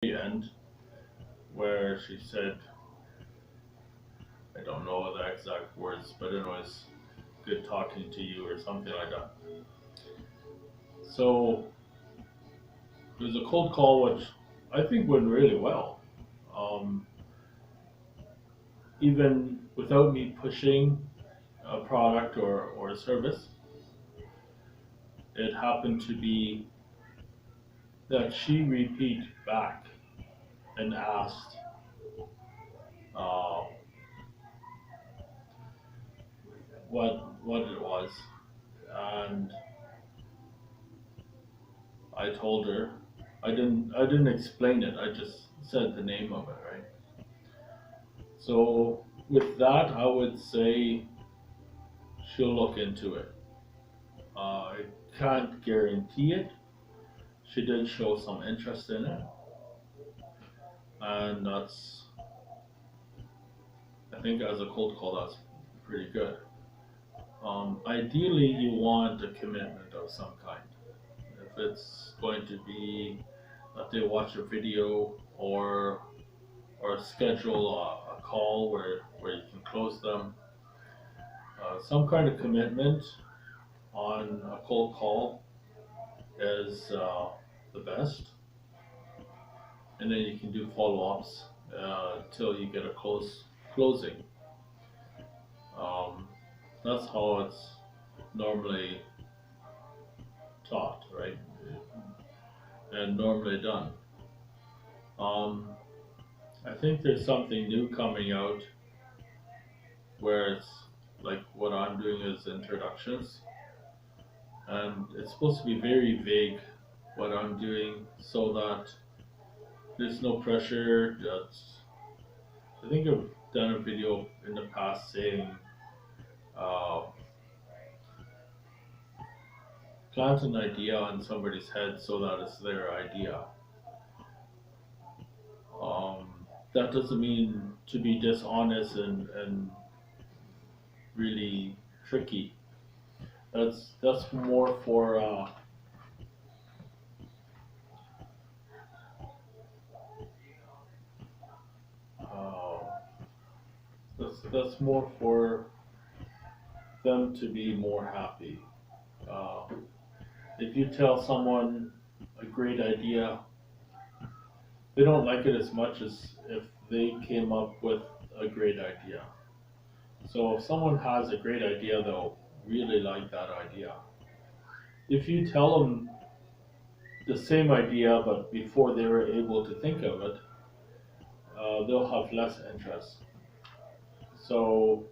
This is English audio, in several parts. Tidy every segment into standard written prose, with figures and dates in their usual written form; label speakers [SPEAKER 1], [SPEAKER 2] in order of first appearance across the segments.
[SPEAKER 1] the end where she said, I don't know the exact words, but it was good talking to you or something like that. So it was a cold call, which I think went really well. Um, Even without me pushing a product or a service, it happened to be that she repeated back and asked uh, what it was, and I told her. I didn't explain it. I just said the name of it, right? So with that, I would say she'll look into it. I can't guarantee it. She did show some interest in it, and that's, I think, as a cold call, that's pretty good. Ideally, you want a commitment of some kind. If it's going to be that they watch a video or schedule a call where you can close them, some kind of commitment on a cold call is the best, and then you can do follow-ups till you get a closing. Um, that's how it's normally taught, right? And normally done. Um, I think there's something new coming out where it's like what I'm doing is introductions, and it's supposed to be very vague what I'm doing so that there's no pressure. I think I've done a video in the past saying uh, plant an idea on somebody's head so that it's their idea. That doesn't mean to be dishonest and really tricky. That's more for uh, that's more for them to be more happy. Uh, if you tell someone a great idea, they don't like it as much as if they came up with a great idea. So if someone has a great idea, they'll really like that idea. If you tell them the same idea, but before they were able to think of it, they'll have less interest. So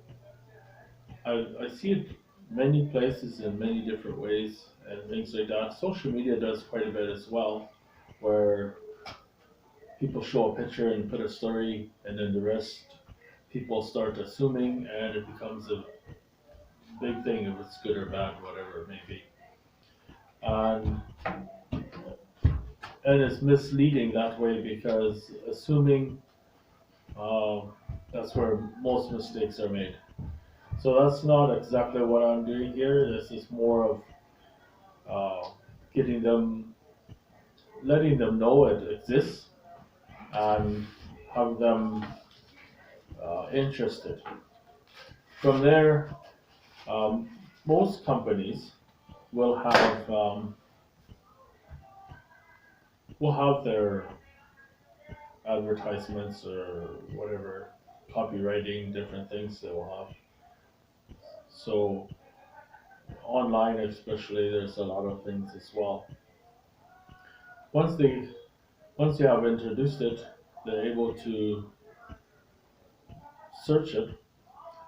[SPEAKER 1] I see it many places in many different ways and things like that. Social media does quite a bit as well, where people show a picture and put a story, and then the rest people start assuming, and it becomes a big thing if it's good or bad, whatever it may be. And and it's misleading that way because assuming um, that's where most mistakes are made. So that's not exactly what I'm doing here. This is more of uh, getting them, letting them know it exists and have them interested. From there, um, most companies will have their advertisements or whatever copywriting, different things they will have. So online, especially, there's a lot of things as well. Once they once you have introduced it, they're able to search it.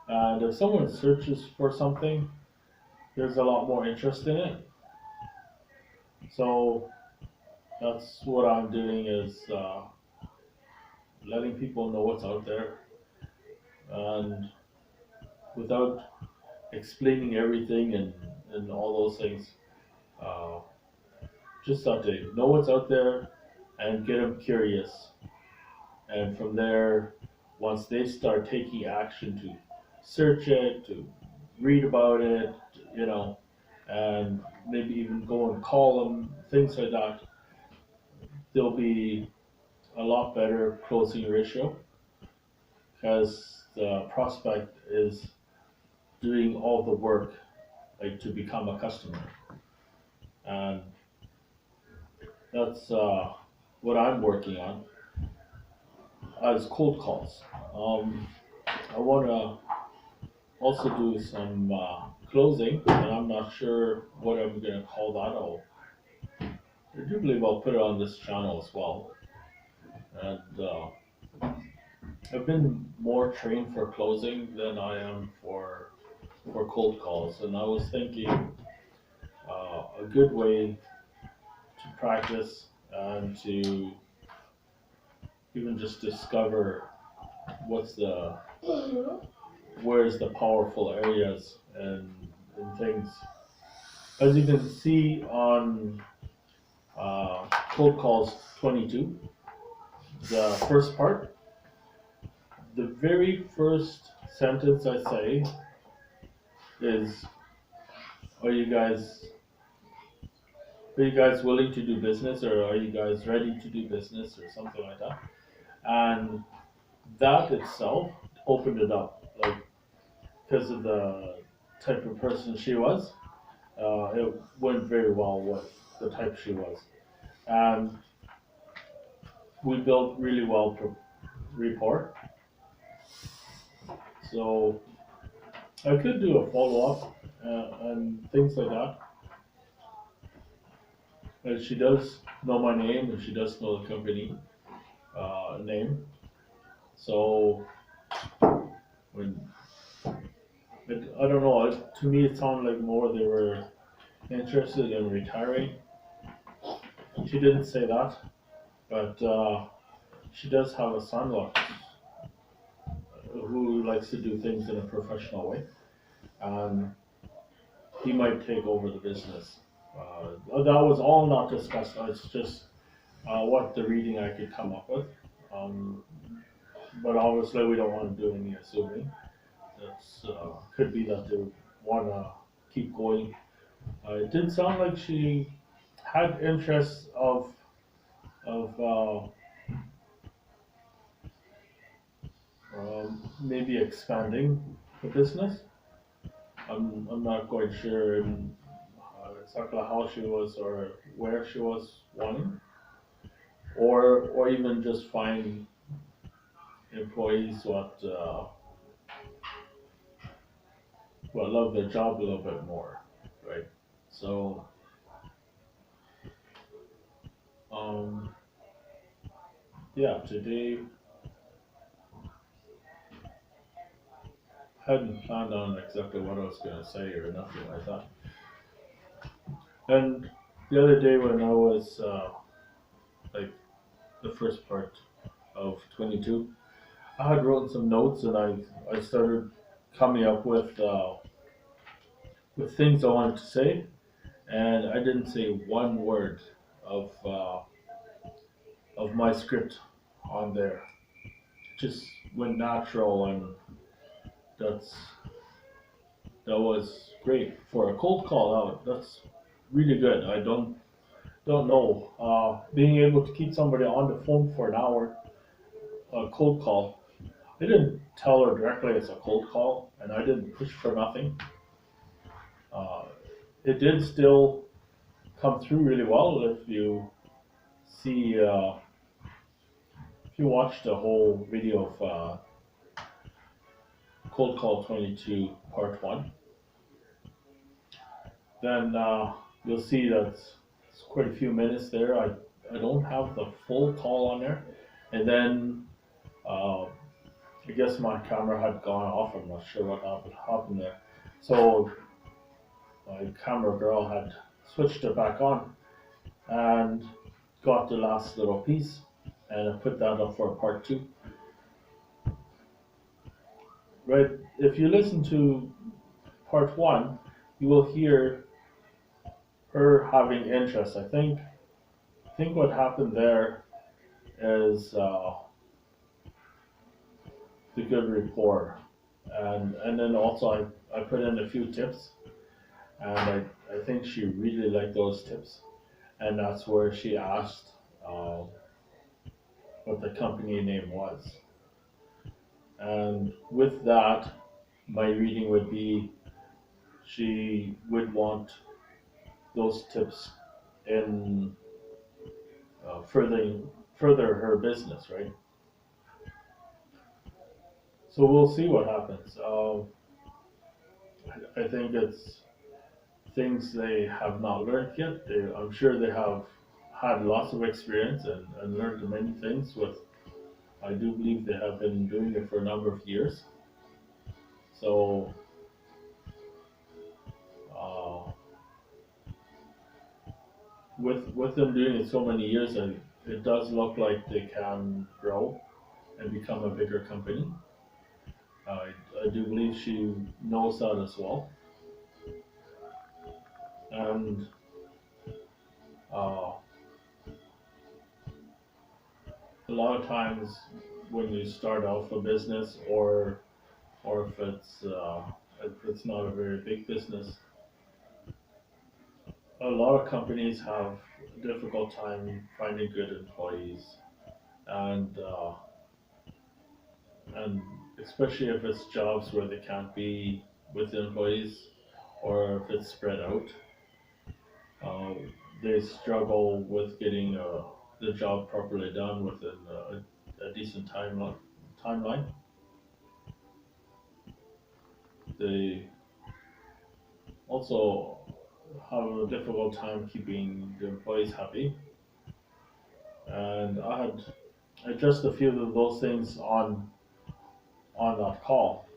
[SPEAKER 1] And if someone searches for something, there's a lot more interest in it. So that's what I'm doing is letting people know what's out there, and without explaining everything and all those things, uh, just that they know what's out there and get them curious. And from there, once they start taking action to search it, to read about it, you know, and maybe even go and call them, things like that, they'll be a lot better closing ratio because the prospect is doing all the work like to become a customer, and that's what I'm working on as cold calls. I want to also do some closing, and I'm not sure what I'm going to call that. I do believe I'll put it on this channel as well. And I've been more trained for closing than I am for cold calls, and I was thinking a good way to practice and to even just discover what's the where's the powerful areas and things. As you can see on cold calls 22, the first part, the very first sentence I say is, "Are you guys willing to do business, or are you guys ready to do business, or something like that?" And that itself opened it up, like because of the type of person she was. It went very well with the type she was, and we built really well rapport. So I could do a follow up and things like that. And she does know my name, and she does know the company name. So when I don't know, to me it sounded like more they were interested in retiring. She didn't say that, but she does have a son who likes to do things in a professional way, and he might take over the business. That was all not discussed. It's just what the reading I could come up with. Um, but obviously, we don't want to do any assuming. That's could be that they want to keep going. It did sound like she had interest of maybe expanding the business. I'm not quite sure exactly how she was or where she was wanting, or even just find employees what love their job a little bit more, right? So um, yeah, today hadn't planned on exactly what I was gonna say or nothing like that. And the other day when I was like the first part of 22, I had written some notes, and I started coming up with things I wanted to say, and I didn't say one word of of my script on there. It just went natural, and that's that was great for a cold call out. That's really good. I don't know. Being able to keep somebody on the phone for an hour, a cold call. I didn't tell her directly it's a cold call, and I didn't push for nothing. Uh, it did still come through really well if you see if you watch the whole video of Cold Call 22 Part 1, then you'll see that it's quite a few minutes there. I don't have the full call on there, and then I guess my camera had gone off. I'm not sure what happened there. So my camera girl had switched it back on and got the last little piece, and I put that up for part two. Right, if you listen to part one, you will hear her having interest. I think what happened there is the good rapport, and then also I put in a few tips, and I think she really liked those tips, and that's where she asked uh, what the company name was. And with that, my reading would be she would want those tips in further her business, right? So we'll see what happens. I think it's things they have not learned yet. I'm sure they have had lots of experience and learned many things with. I do believe they have been doing it for a number of years. So uh, with them doing it so many years, and it does look like they can grow and become a bigger company. I do believe she knows that as well. And uh, a lot of times when you start off a business, or if it's not a very big business, a lot of companies have a difficult time finding good employees, and and especially if it's jobs where they can't be with the employees, or if it's spread out, uh, they struggle with getting the job properly done within a decent timeline. They also have a difficult time keeping the employees happy. And I had addressed a few of those things on that call,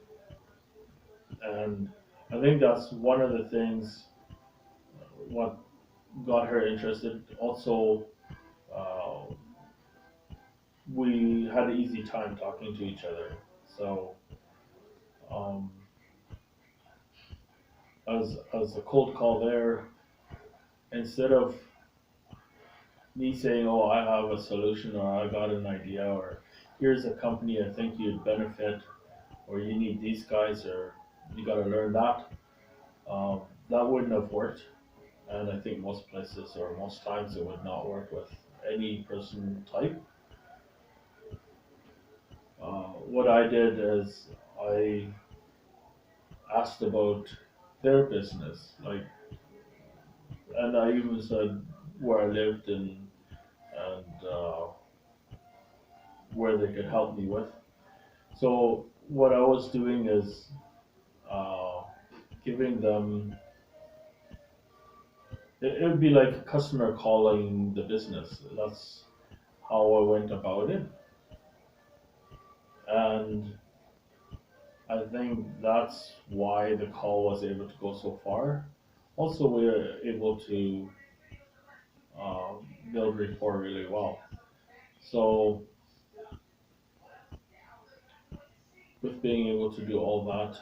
[SPEAKER 1] and I think that's one of the things what got her interested. Also, uh, we had an easy time talking to each other. So, um, as a cold call there, instead of me saying, "Oh, I have a solution," or "I got an idea," or "Here's a company I think you'd benefit," or "You need these guys," or "You got to learn that," um, that wouldn't have worked. And I think most places or most times it would not work with any person type. What I did is I asked about their business, like, and I even said where I lived and where they could help me with. So what I was doing is uh, giving them. It would be like a customer calling the business. That's how I went about it, and I think that's why the call was able to go so far. Also, we were able to uh, build rapport really well. So, with being able to do all that,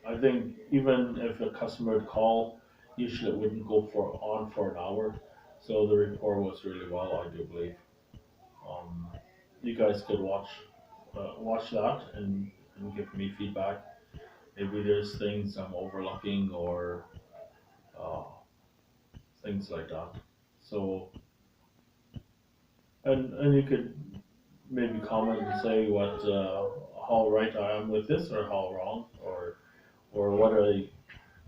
[SPEAKER 1] I think even if a customer would call, usually it wouldn't go for an hour. So the rapport was really well, I do believe. Um, you guys could watch that and give me feedback. Maybe there's things I'm overlooking or uh, things like that. So, and you could maybe comment and say what how right I am with this, or how wrong, or what I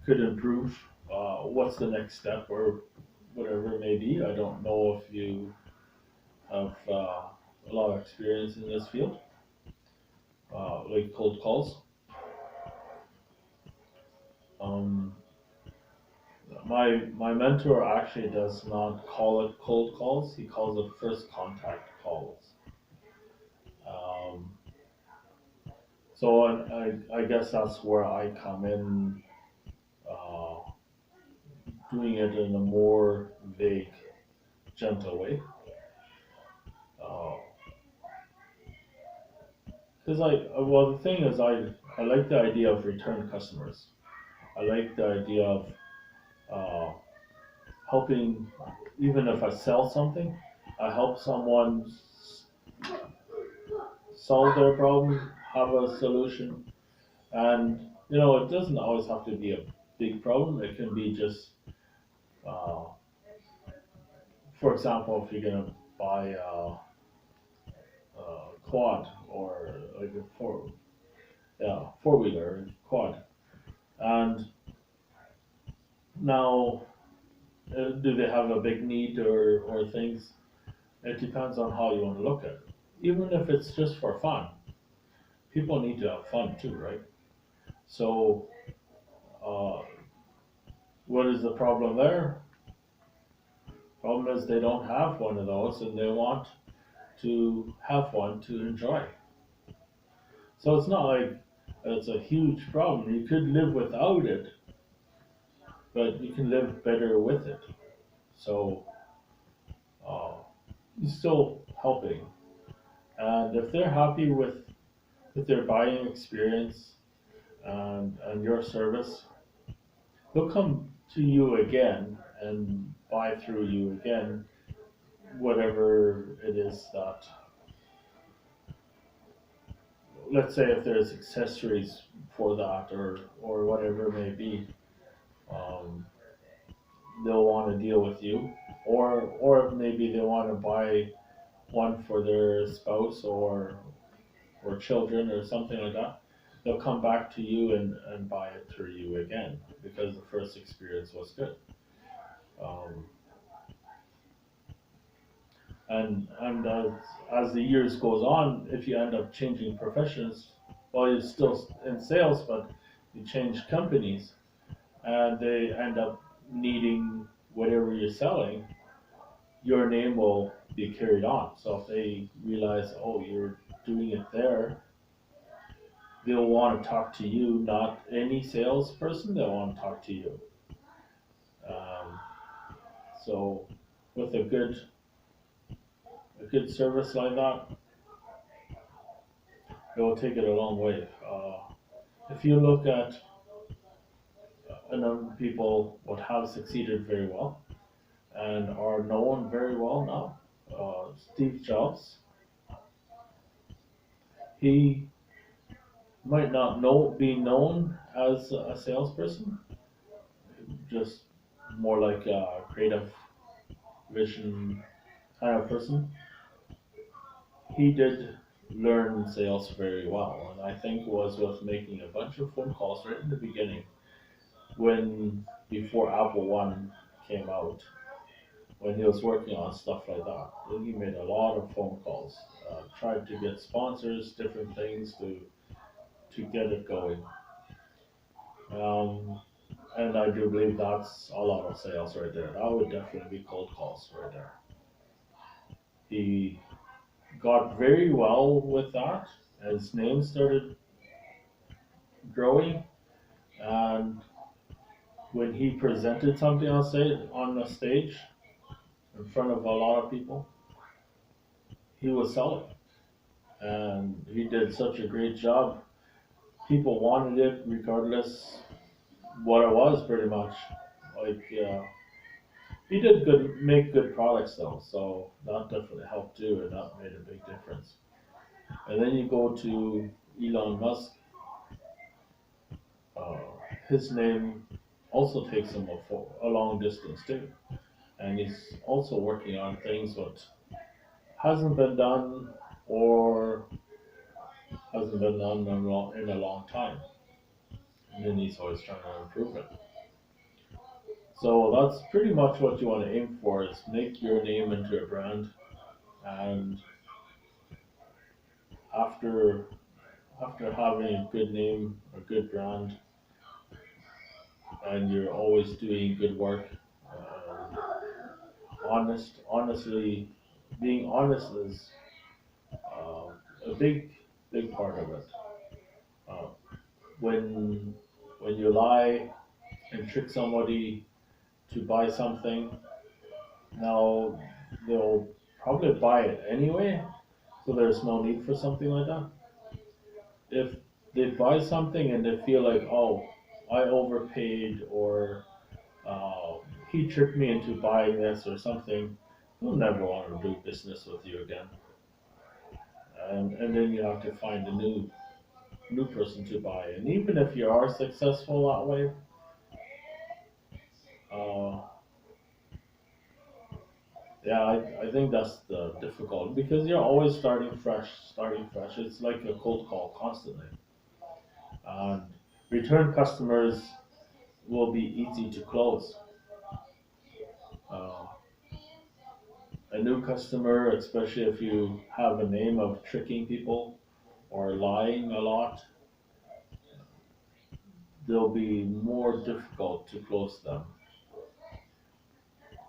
[SPEAKER 1] could improve. What's the next step, or whatever it may be. I don't know if you have a lot of experience in this field, like cold calls. Um, my mentor actually does not call it cold calls. He calls it first contact calls. Um, so I guess that's where I come in, uh, doing it in a more vague, gentle way. Because well, the thing is, I like the idea of return customers. I like the idea of uh, helping, even if I sell something, I help someone solve their problem, have a solution, and it doesn't always have to be a big problem. It can be just, uh, for example, if you're gonna buy quad or like a four wheeler quad. And now, do they have a big need or things? It depends on how you want to look at it. Even if it's just for fun, people need to have fun too, right? So, uh, what is the problem there? Problem is they don't have one of those and they want to have one to enjoy. So it's not like it's a huge problem. You could live without it, but you can live better with it. So uh, you're still helping. And if they're happy with their buying experience and your service, they'll come to you again and buy through you again, whatever it is that, let's say if there's accessories for that or whatever it may be, um, they'll want to deal with you, or maybe they want to buy one for their spouse or children or something like that. They'll come back to you and buy it through you again because the first experience was good. Um, and as the years goes on, if you end up changing professions, well, you're still in sales, but you change companies, and they end up needing whatever you're selling, your name will be carried on. So if they realize, oh, you're doing it there, they'll want to talk to you, not any salesperson. They'll want to talk to you. Um, so with a good service like that, it will take it a long way. If you look at a number of people what have succeeded very well and are known very well now, Steve Jobs, he might not be known as a salesperson, just more like a creative vision kind of person. He did learn sales very well, and I think was with making a bunch of phone calls right in the beginning when before Apple One came out, when he was working on stuff like that. Then he made a lot of phone calls, tried to get sponsors, different things to get it going. Um, and I do believe that's a lot of sales right there. That would definitely be cold calls right there. He got very well with that. His name started growing, and when he presented something on the stage in front of a lot of people, he was selling, and he did such a great job. People wanted it regardless what it was, pretty much. Like he did make good products though, so that definitely helped too, and that made a big difference. And then you go to Elon Musk. Uh, his name also takes him a long distance too, and he's also working on things that hasn't been done or hasn't been done in a long time, and then he's always trying to improve it. So that's pretty much what you want to aim for: is make your name into a brand, and after after having a good name, a good brand, and you're always doing good work, honestly, being honest is uh, a big part of it. Uh, when when you lie and trick somebody to buy something, now they'll probably buy it anyway, so there's no need for something like that. If they buy something and they feel like, oh, I overpaid or uh, he tricked me into buying this or something, they'll never want to do business with you again. And then you have to find a new person to buy. And even if you are successful that way, uh, Yeah, I think that's the difficult because you're always starting fresh. It's like a cold call constantly. And return customers will be easy to close. Uh, a new customer, especially if you have a name of tricking people or lying a lot, they'll be more difficult to close them.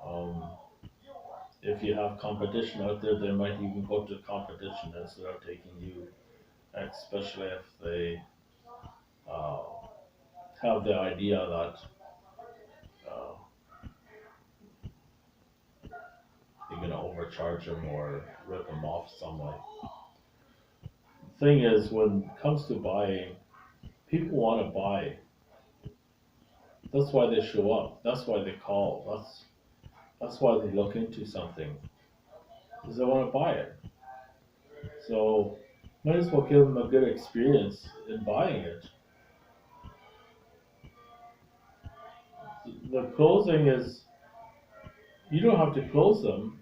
[SPEAKER 1] Um, if you have competition out there, they might even go to competition instead of taking you, especially if they uh, have the idea that uh, you're going to overcharge them or rip them off some way. Thing is, when it comes to buying, people want to buy. That's why they show up. That's why they call. That's why they look into something, because they want to buy it. So might as well give them a good experience in buying it. The closing is, you don't have to close them;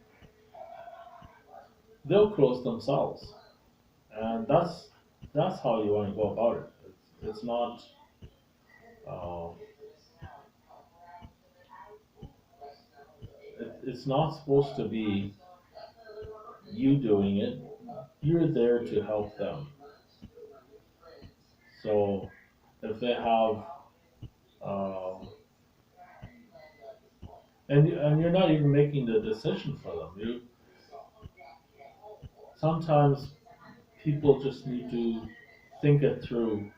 [SPEAKER 1] they'll close themselves, and that's how you want to go about it. It's not. Uh, it's not supposed to be you doing it. You're there to help them. So if they have, um, and you're not even making the decision for them. You sometimes people just need to think it through.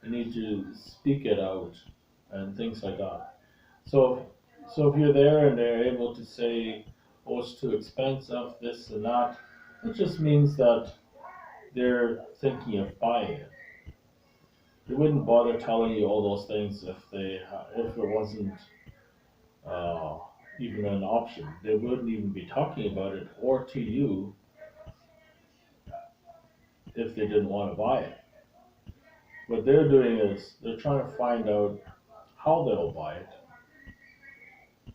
[SPEAKER 1] They need to speak it out and things like that. So so if you're there and they're able to say, "Oh, it's too expensive," this and that, it just means that they're thinking of buying it. They wouldn't bother telling you all those things if it wasn't uh, even an option. They wouldn't even be talking about it or to you if they didn't want to buy it. What they're doing is they're trying to find out how they'll buy it,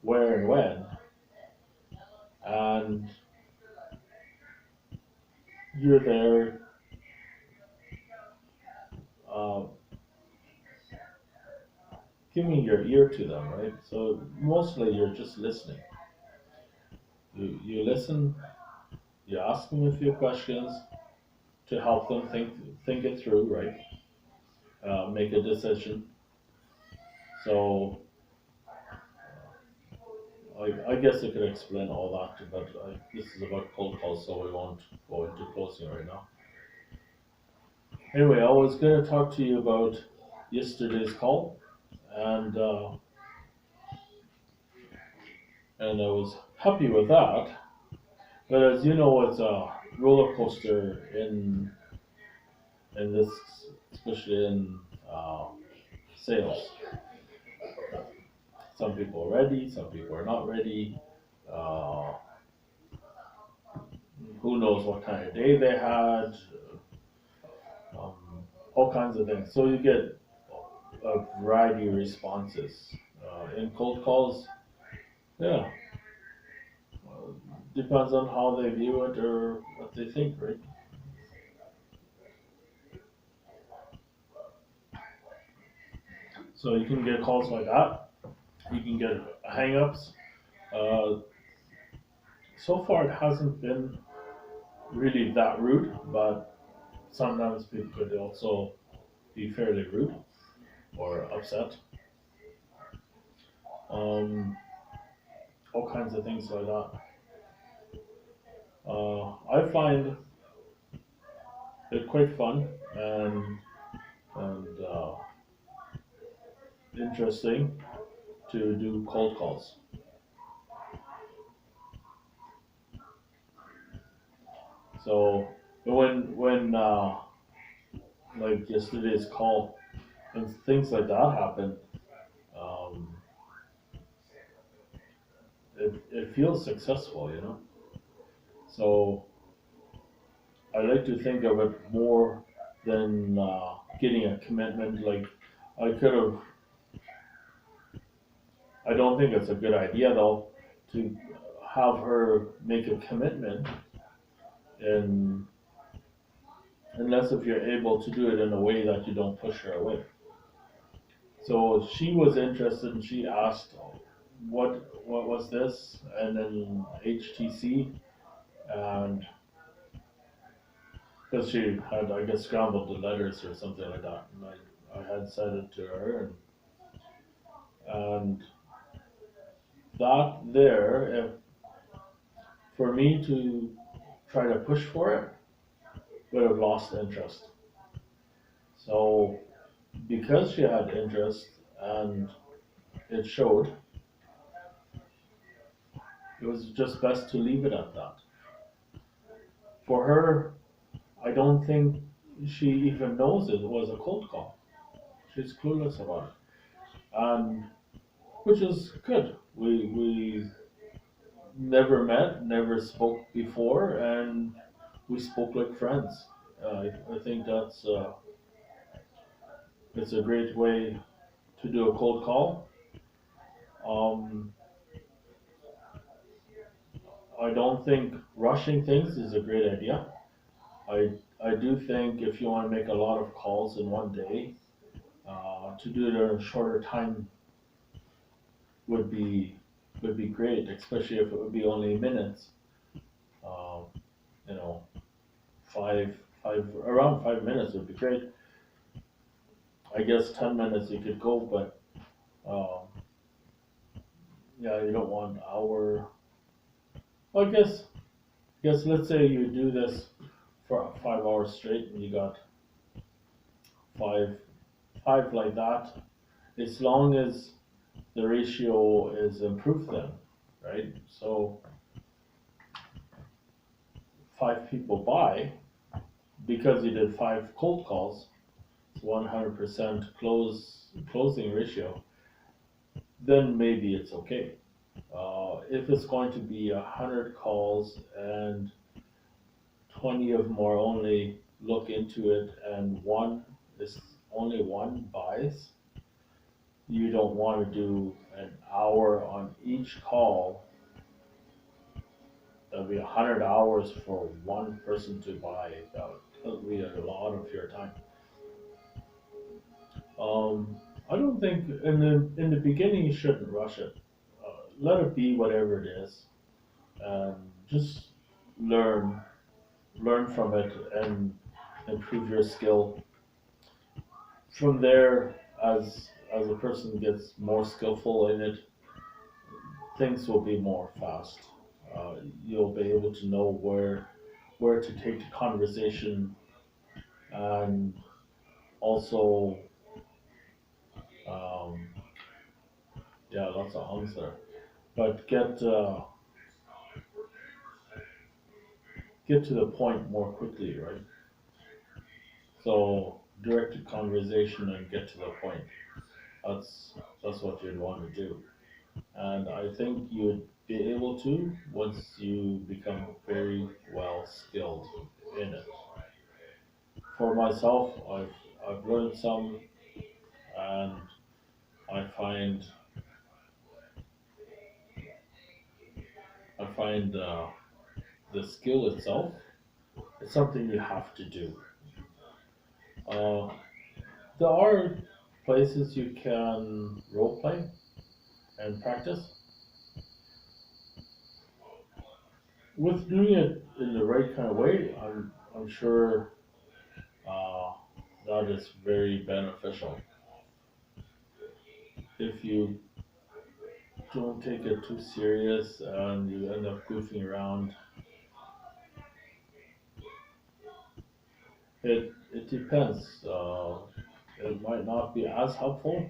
[SPEAKER 1] where and when, and you're there uh, giving your ear to them, right? So mostly you're just listening. You listen, you ask them a few questions to help them think it through, right? Make a decision. So I guess I could explain all that, but this is about cold calls, so we won't go into closing right now. Anyway, I was going to talk to you about yesterday's call, and and I was happy with that. But as you know, it's a roller coaster in this, especially in sales. Some people are ready, some people are not ready. Uh, who knows what kind of day they had? Um, all kinds of things. So you get a variety of responses. In cold calls, yeah, depends on how they view it or what they think, right? So you can get calls like that. You can get hang-ups. Uh, so far, it hasn't been really that rude, but sometimes people could also be fairly rude or upset. Um, all kinds of things like that. I find it quite fun and interesting to do cold calls. So when like yesterday's call and things like that happen, um, it feels successful, you know. So I like to think of it more than getting a commitment. Like I could have. I don't think it's a good idea though to have her make a commitment in unless if you're able to do it in a way that you don't push her away. So she was interested and she asked what was this, and then HTC, and because she had, I guess, scrambled the letters or something like that, and I had said it to her, and that there, if for me to try to push for it, would have lost interest. So because she had interest and it showed, it was just best to leave it at that. For her, I don't think she even knows it was a cold call. She's clueless about it, and which is good. We never met, never spoke before, and we spoke like friends. I think that's it's a great way to do a cold call. Um, I don't think rushing things is a great idea. I do think if you want to make a lot of calls in one day, to do it in a shorter time would be would be great, especially if it would be only minutes. Um, you know, five around 5 minutes would be great. I guess 10 minutes you could go, but um, yeah, you don't want an hour. Well, I guess let's say you do this for 5 hours straight, and you got five five like that. As long as the ratio is improved, then right. So 5 people buy because you did 5 cold calls. 100% closing ratio, then maybe it's okay. If it's going to be 100 calls and 20 of them are only look into it and only one buys, you don't want to do an hour on each call. That'll be 100 hours for one person to buy. That'll be a lot of your time. I don't think in the beginning you shouldn't rush it. Let it be whatever it is, and just learn learn from it and improve your skill. From there, as a person gets more skillful in it, things will be more fast. You'll be able to know where to take the conversation, and also um, yeah, lots of hums there. But get to the point more quickly, right? So direct the conversation and get to the point. That's that's what you'd want to do, and I think you'd be able to once you become very well skilled in it. For myself, I've learned some, and I find I find the skill itself is something you have to do. Uh, there are places you can role play and practice. With doing it in the right kind of way, I'm sure uh, that is very beneficial. If you don't take it too serious and you end up goofing around, it depends. It might not be as helpful.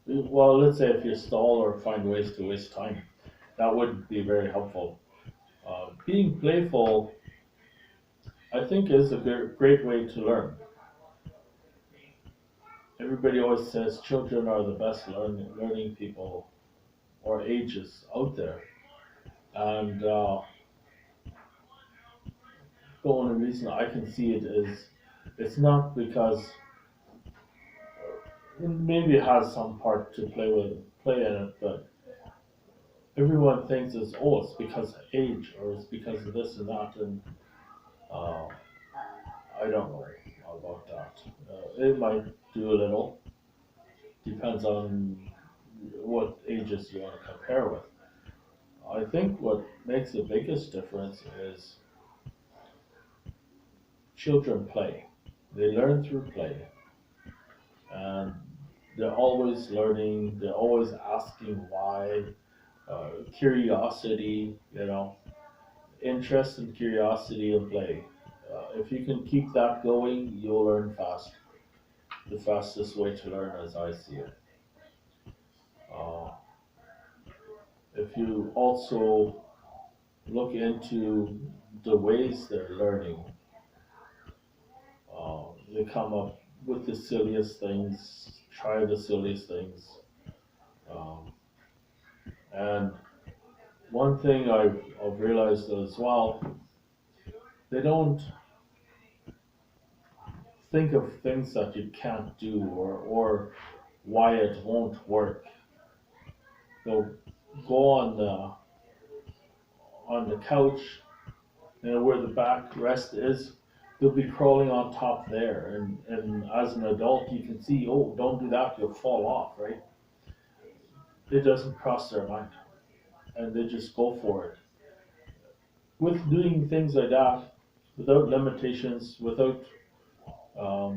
[SPEAKER 1] Well, let's say if you stall or find ways to waste time, that would be very helpful. Being playful, I think, is a great way to learn. Everybody always says children are the best learning people or ages out there, and the only reason I can see it is it's not because maybe it has some part to play in it, but everyone thinks it's because of age or it's because of this and that, and uh, I don't know about that. It might do a little, depends on what ages you want to compare with. I think what makes the biggest difference is children play. They learn through play, and they're always learning. They're always asking why. Curiosity, interest and curiosity in play. If you can keep that going, you'll learn fast. The fastest way to learn, as I see it. Uh, if you also look into the ways they're learning, they come up with the silliest things, try the silliest things. Um, and one thing I've realized as well, they don't think of things that you can't do or why it won't work. They'll go on the couch, where the backrest is. They'll be crawling on top there, and as an adult, you can see, oh, don't do that, you'll fall off, right? It doesn't cross their mind, and they just go for it. With doing things like that, without limitations, without a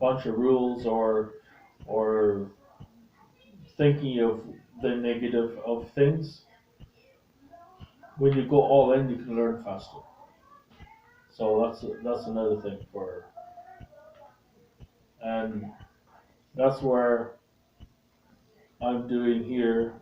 [SPEAKER 1] bunch of rules or thinking of the negative of things, when you go all in, you can learn faster. So that's another thing and that's where I'm doing here